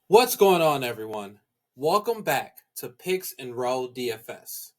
What's going on, everyone? Welcome back to Picks and Roll DFS.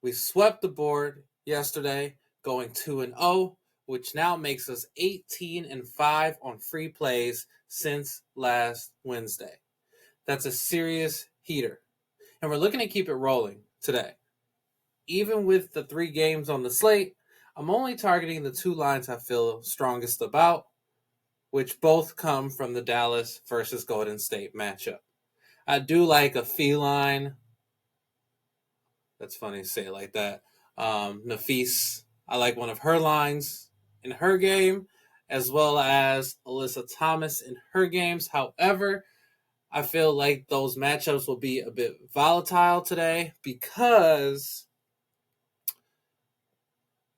We swept the board yesterday, going 2-0, which now makes us 18-5 on free plays since last Wednesday. That's a serious heater, and we're looking to keep it rolling today. Even with the 3 games on the slate, I'm only targeting the 2 lines I feel strongest about, which both come from the Dallas versus Golden State matchup. I do like a feline. That's funny to say it like that. Nafis. I like one of her lines in her game, as well as Alyssa Thomas in her games. However, I feel like those matchups will be a bit volatile today because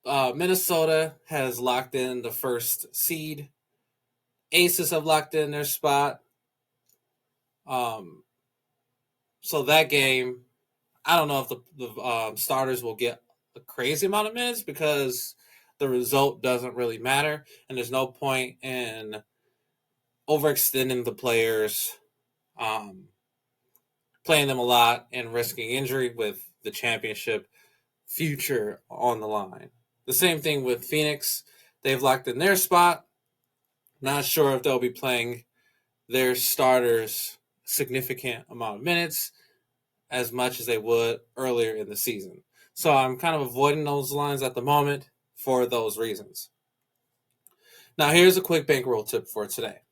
Minnesota has locked in the first seed. Aces have locked in their spot. So that game, I don't know if the starters will get a crazy amount of minutes because the result doesn't really matter, and there's no point in overextending the players, playing them a lot, and risking injury with the championship future on the line. The same thing with Phoenix. They've locked in their spot. Not sure if they'll be playing their starters significant amount of minutes as much as they would earlier in the season. So I'm kind of avoiding those lines at the moment for those reasons. Now, here's a quick bankroll tip for today.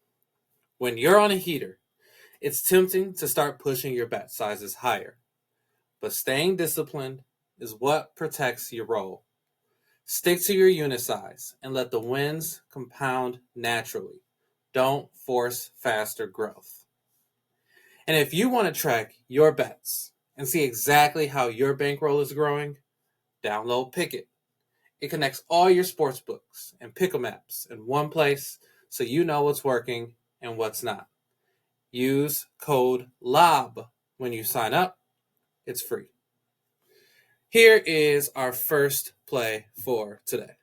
When you're on a heater, it's tempting to start pushing your bet sizes higher, but staying disciplined is what protects your roll. Stick to your unit size and let the wins compound naturally. Don't force faster growth. And if you want to track your bets and see exactly how your bankroll is growing, download Pikkit. It connects all your sports books and pick'em apps in one place so you know what's working and what's not. Use code LOB when you sign up. It's free. Here is our first play for today.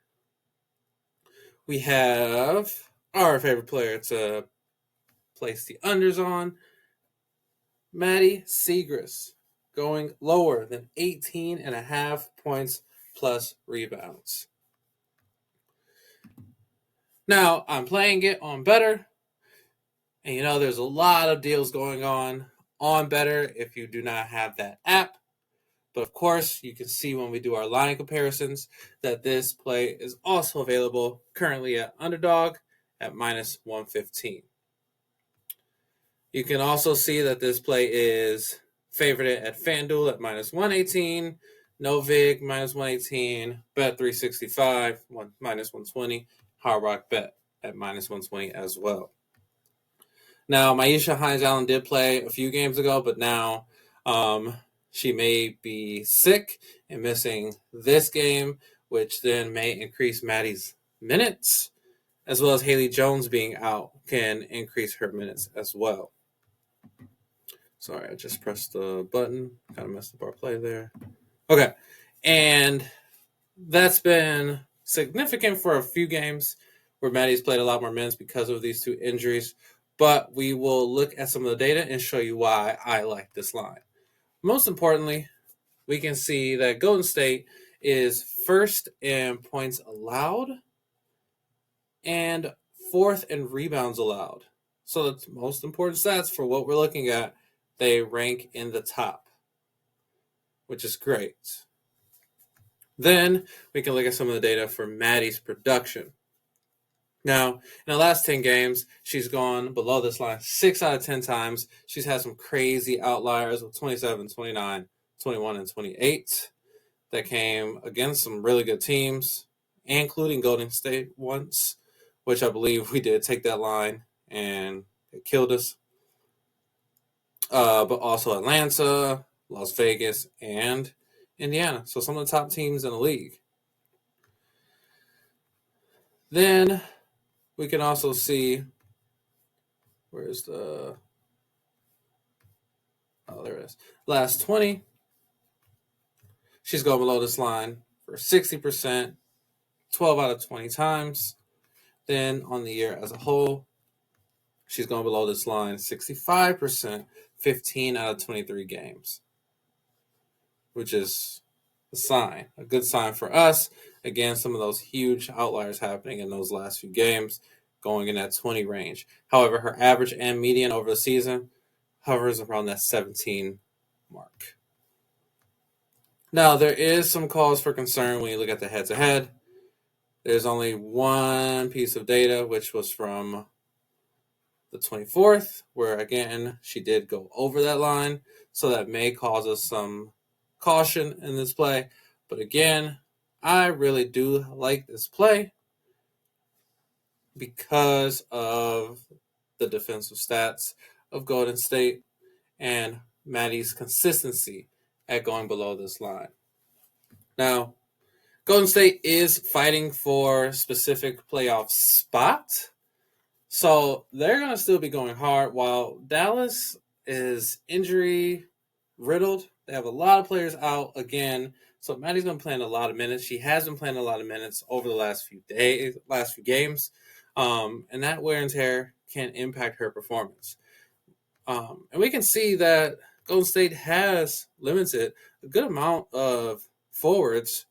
We have our favorite player to place the unders on, Maddy Siegrist, going lower than 18.5 points plus rebounds. Now, I'm playing it on Betr, and there's a lot of deals going on Betr if you do not have that app. But of course, you can see when we do our line comparisons that this play is also available currently at Underdog at minus 115. You can also see that this play is favored at FanDuel at minus 118, Novig minus 118, Bet 365 minus 120, Hard Rock Bet at minus 120 as well. Now, Maisha Hines-Allen did play a few games ago, but now she may be sick and missing this game, which then may increase Maddy's minutes, as well as Haley Jones being out can increase her minutes as well. Sorry, I just pressed the button. Kind of messed up our play there. Okay, and that's been significant for a few games where Maddy's played a lot more minutes because of these 2 injuries, but we will look at some of the data and show you why I like this line. Most importantly, we can see that Golden State is first in points allowed and fourth in rebounds allowed. So the most important stats for what we're looking at, they rank in the top, which is great. Then we can look at some of the data for Maddy's production. Now, in the last 10 games, she's gone below this line 6 out of 10 times. She's had some crazy outliers with 27, 29, 21, and 28 that came against some really good teams, including Golden State once, which I believe we did take that line and it killed us. But also Atlanta, Las Vegas, and Indiana. So some of the top teams in the league. Then we can also see, where's the, there it is. Last 20, she's going below this line for 60%, 12 out of 20 times. Then on the year as a whole, She's going below this line 65%, 15 out of 23 games, which is a good sign for us. Again, some of those huge outliers happening in those last few games, going in that 20 range. However, her average and median over the season hovers around that 17 mark. Now, there is some cause for concern when you look at the head-to-head. There's only one piece of data, which was from the 24th, where, again, she did go over that line. So that may cause us some caution in this play. But again, I really do like this play because of the defensive stats of Golden State and Maddy's consistency at going below this line. Now, Golden State is fighting for specific playoff spot, so they're going to still be going hard while Dallas is injury riddled. They have a lot of players out again, so Maddy's going to play in a lot of minutes. She has been playing a lot of minutes over the last few games, and that wear and tear can impact her performance. And we can see that Golden State has limited a good amount of forwards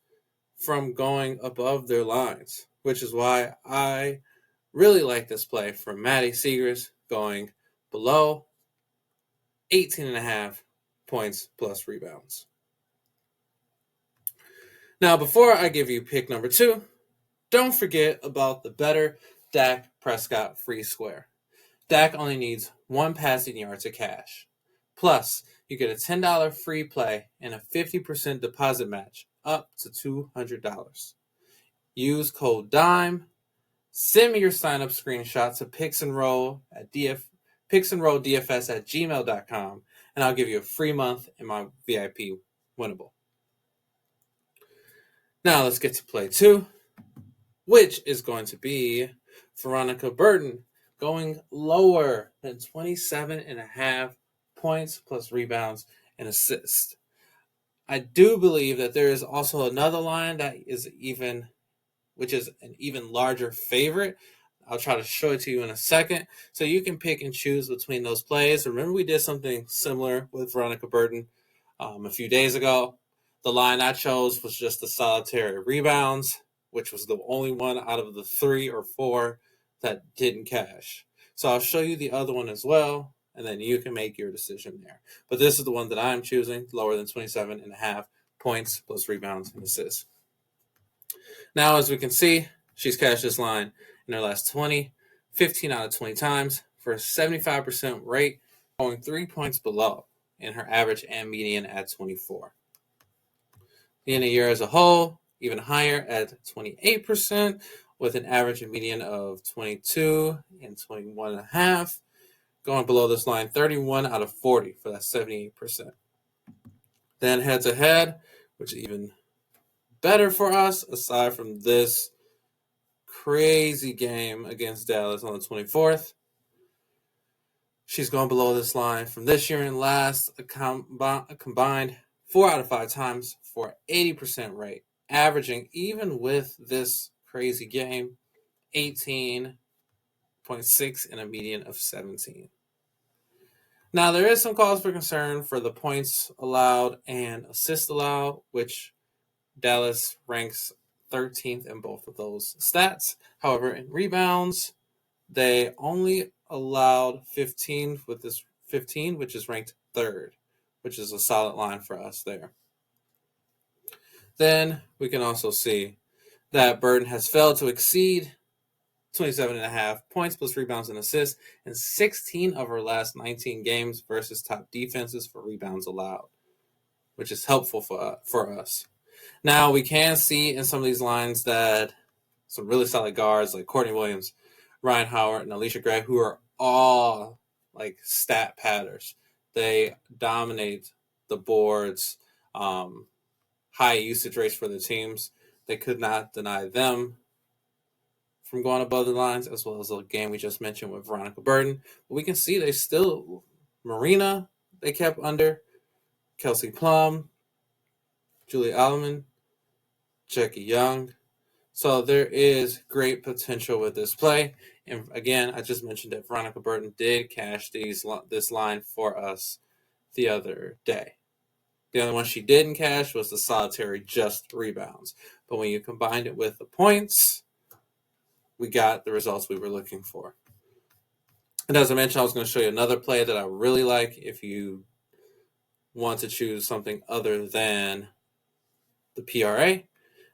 from going above their lines, which is why I really like this play from Maddy Siegrist going below 18.5 points plus rebounds. Now, before I give you pick number 2, don't forget about the Betr Dak Prescott free square. Dak only needs 1 passing yard to cash. Plus, you get a $10 free play and a 50% deposit match up to $200. Use code DIME. Send me your sign-up screenshot to picksandrolldfs@gmail.com, and I'll give you a free month in my VIP winnable. Now let's get to play 2, which is going to be Veronica Burton going lower than 27.5 points plus rebounds and assists. I do believe that there is also another line that is which is an even larger favorite. I'll try to show it to you in a second. So you can pick and choose between those plays. Remember, we did something similar with Veronica Burton a few days ago. The line I chose was just the solitary rebounds, which was the only one out of the 3 or 4 that didn't cash. So I'll show you the other one as well, and then you can make your decision there. But this is the one that I'm choosing, lower than 27.5 points plus rebounds and assists. Now, as we can see, she's cashed this line in her last 15 out of 20 times for a 75% rate, going 3 points below in her average and median at 24. In a year as a whole, even higher at 28%, with an average and median of 22 and 21.5. Going below this line, 31 out of 40 for that 78%. Then head-to-head, which is even better for us, aside from this crazy game against Dallas on the 24th. She's gone below this line from this year and last, a combined 4 out of 5 times for 80% rate, averaging, even with this crazy game, 18.6 and a median of 17. Now, there is some cause for concern for the points allowed and assists allowed, which Dallas ranks 13th in both of those stats. However, in rebounds, they only allowed 15 with this 15, which is ranked 3rd, which is a solid line for us there. Then we can also see that Burton has failed to exceed 27.5 points plus rebounds and assists in 16 of her last 19 games versus top defenses for rebounds allowed, which is helpful for us. Now, we can see in some of these lines that some really solid guards like Courtney Williams, Ryan Howard, and Alicia Gray, who are all like stat padders. They dominate the boards, high usage rates for the teams. They could not deny them from going above the lines, as well as the game we just mentioned with Veronica Burton. But we can see they still, Marina, they kept under, Kelsey Plum, Julie Alleman, Jackie Young. So there is great potential with this play. And again, I just mentioned that Veronica Burton did cash this line for us the other day. The only one she didn't cash was the solitary just rebounds. But when you combined it with the points, we got the results we were looking for. And as I mentioned, I was going to show you another play that I really like if you want to choose something other than the PRA.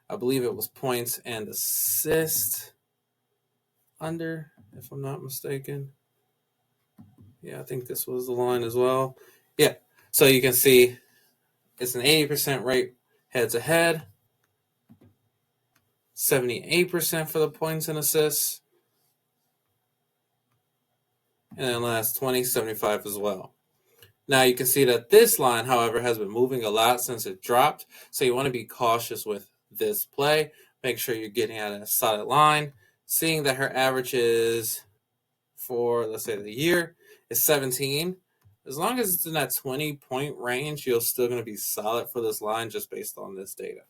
I believe it was points and assist under, if I'm not mistaken. Yeah, I think this was the line as well. Yeah, so you can see it's an 80% rate head-to-head, 78% for the points and assists, and then last 20, 75 as well. Now you can see that this line, however, has been moving a lot since it dropped, so you want to be cautious with this play. Make sure you're getting at a solid line. Seeing that her average is for, let's say, the year is 17. As long as it's in that 20-point range, you're still going to be solid for this line just based on this data.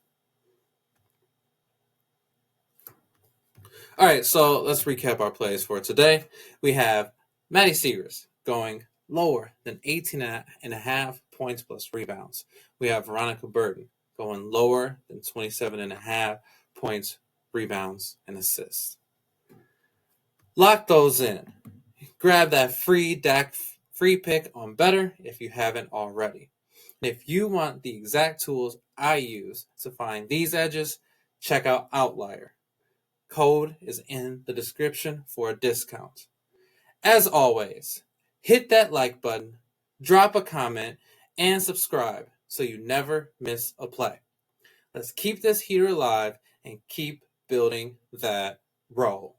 All right, so let's recap our plays for today. We have Maddy Siegrist going lower than 18.5 points plus rebounds. We have Veronica Burton going lower than 27.5 points, rebounds, and assists. Lock those in. Grab that free pick on Betr if you haven't already. And if you want the exact tools I use to find these edges, check out Outlier. Code is in the description for a discount. As always, hit that like button, drop a comment, and subscribe so you never miss a play. Let's keep this heater alive and keep building that roll.